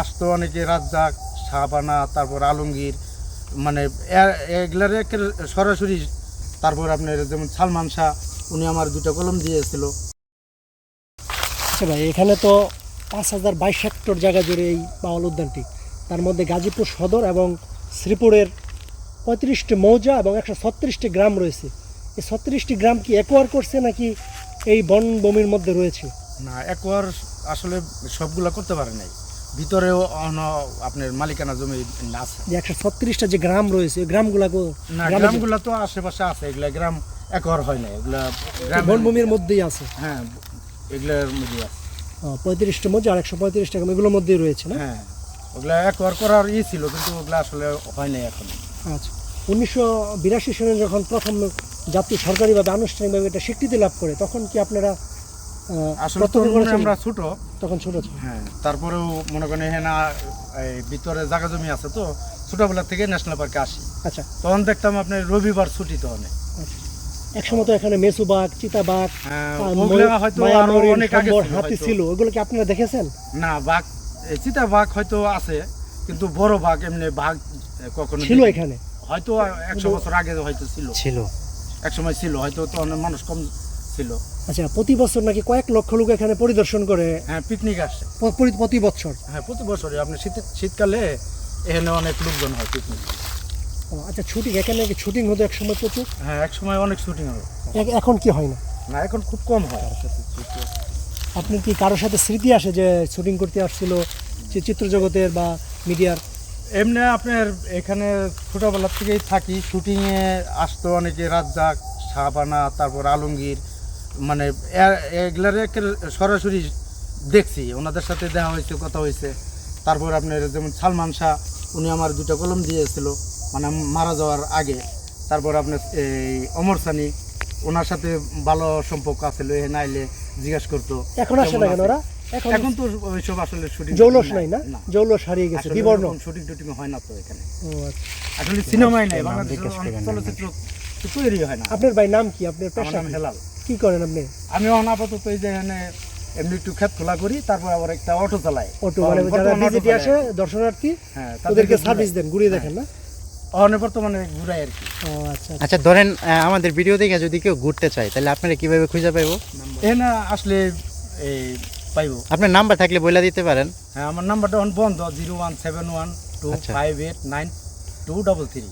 আসতো অনেকে রাজ্জাক, শাহবানা, তারপর আলমগীর, মানে এগুলার সরাসরি। তারপর আপনার যেমন সালমান শাহ, উনি আমার 2টা কলম দিয়েছিল। আচ্ছা ভাই, এখানে তো 5022 হেক্টর জায়গা জুড়ে এই পাওয়াল উদ্যানটি, তার মধ্যে গাজীপুর সদর এবং শ্রীপুরের 35টি মৌজা এবং 136টি গ্রাম রয়েছে। এই 36টি গ্রাম কি একোয়ার করছে নাকি এই বনভূমির মধ্যে রয়েছে? না, একবার আসলে সবগুলা করতে পারে নাই, ভিতরেও আপনার মালিকানা জমি আছে। যে 136টা যে গ্রাম রয়েছে ওই গ্রামগুলা না, গ্রামগুলা তো আশেপাশে আছে, এগুলা গ্রাম একবার হয় না, এগুলা বনভূমির মধ্যেই আছে। হ্যাঁ, এগুলার মধ্যে আছে। 35টি মৌজা আর 135টা গ্রাম এগুলোর মধ্যেই রয়েছে না? হ্যাঁ, ওগুলা একবার করার ছিল, কিন্তু ওগুলা আসলে হয় নাই এখন। আচ্ছা, 1982 সালে যখন প্রথম জাতীয় সরকারিভাবে আনুষ্ঠানিকভাবে এটা স্বীকৃতি লাভ করে, তখন কি আপনারা আসলে তখন আমরা ছোট, তখন ছোট ছিল? হ্যাঁ, তারপরেও মনে করেন হ্যাঁ না, এই ভিতরে জায়গা জমি আছে তো, ছোটবেলা থেকে ন্যাশনাল পার্কে আসি। আচ্ছা তখন দেখতাম আপনার রবিবার ছুটি তখন। আচ্ছা, একসময় তো এখানে মেসুবাগ, চিতাবাঘ, ওগুলা হয়তো আরো অনেক আগে ছিল, হাতি ছিল, ওগুলো কি আপনারা দেখেছেন? না, বাঘ, চিতা বাঘ হয়তো আছে, কিন্তু বড় বাঘ এমনি বাঘ কখনো ছিল দেখিনি। এখানে হয়তো 100 বছর আগে হয়তো ছিল, এক সময় ছিল, হয়তো তখন মানুষ কম ছিল। আচ্ছা, প্রতি বছর নাকি কয়েক লক্ষ লোক এখানে পরিদর্শন করে? হ্যাঁ, পিকনিক আসে প্রতি বছর? হ্যাঁ, প্রতি বছরই। আপনি শীতকালে এখানে অনেক লোকজন হয় পিকনিক। আচ্ছা, শুটিং এখানে কি শুটিং হতো এক সময় প্রচুর? হ্যাঁ, এক সময় অনেক শুটিং হয়। এখন কি হয় না? না, এখন খুব কম হয়। আপনি কি কারোর সাথে স্মৃতি আসে যে শুটিং করতে আসছিল, যে চিত্র জগতের বা মিডিয়ার? এমনি আপনার এখানে ছোটবেলা থেকেই থাকি, শুটিংয়ে আসতো অনেকে রাজ্জাক, শাহবানা, তারপর আলমগীর, মানে এগুলার সরাসরি দেখছি, ওনাদের সাথে দেখা হয়েছে, কথা হয়েছে। তারপর আপনার যেমন সালমান শাহ, উনি আমার 2টা কলম দিয়েছিল, মানে মারা যাওয়ার আগে। তারপর আপনার এই অমর সানি, ওনার সাথে ভালো সম্পর্ক আছিল, এখানে আইলে জিজ্ঞাসা করতো। এখন আসে না কেন ওরা? এখন তো ওইসব আসলে শুটিং জৌলস নাই না? জৌলস হারিয়ে গেছে, বিবর্ণ। শুটিং টুটিং হয় না তো এখানে, ও আচ্ছা, আসলে সিনেমাই নাই, বাংলাদেশের চলচ্চিত্র তৈরি হয় না। আপনার ভাই নাম কি? আপনার আমার পেশা নাম কি? হেলাল। কি করেন আপনি? আমি আপাতত এই যে এখানে এমনি একটু খেত খোলা করি, তারপর আবার একটা অটো চালাই। অটো মানে যারা ভিজিটে আসে দর্শনার্থী, হ্যাঁ, তাদেরকে সার্ভিস দেন, ঘুরিয়ে দেখেন না? বর্তমানে ঘুরাই আর কি। ও আচ্ছা আচ্ছা, ধরেন আমাদের ভিডিও দেখে যদি কেউ ঘুরতে চায়, তাহলে আপনারা কিভাবে খুঁজে পাইবো? এখানে আসলে এই পাইবো। আপনার নাম্বার থাকলে বলে দিতে পারেন। হ্যাঁ, আমার নাম্বারটা বন্ধ, 01712589233।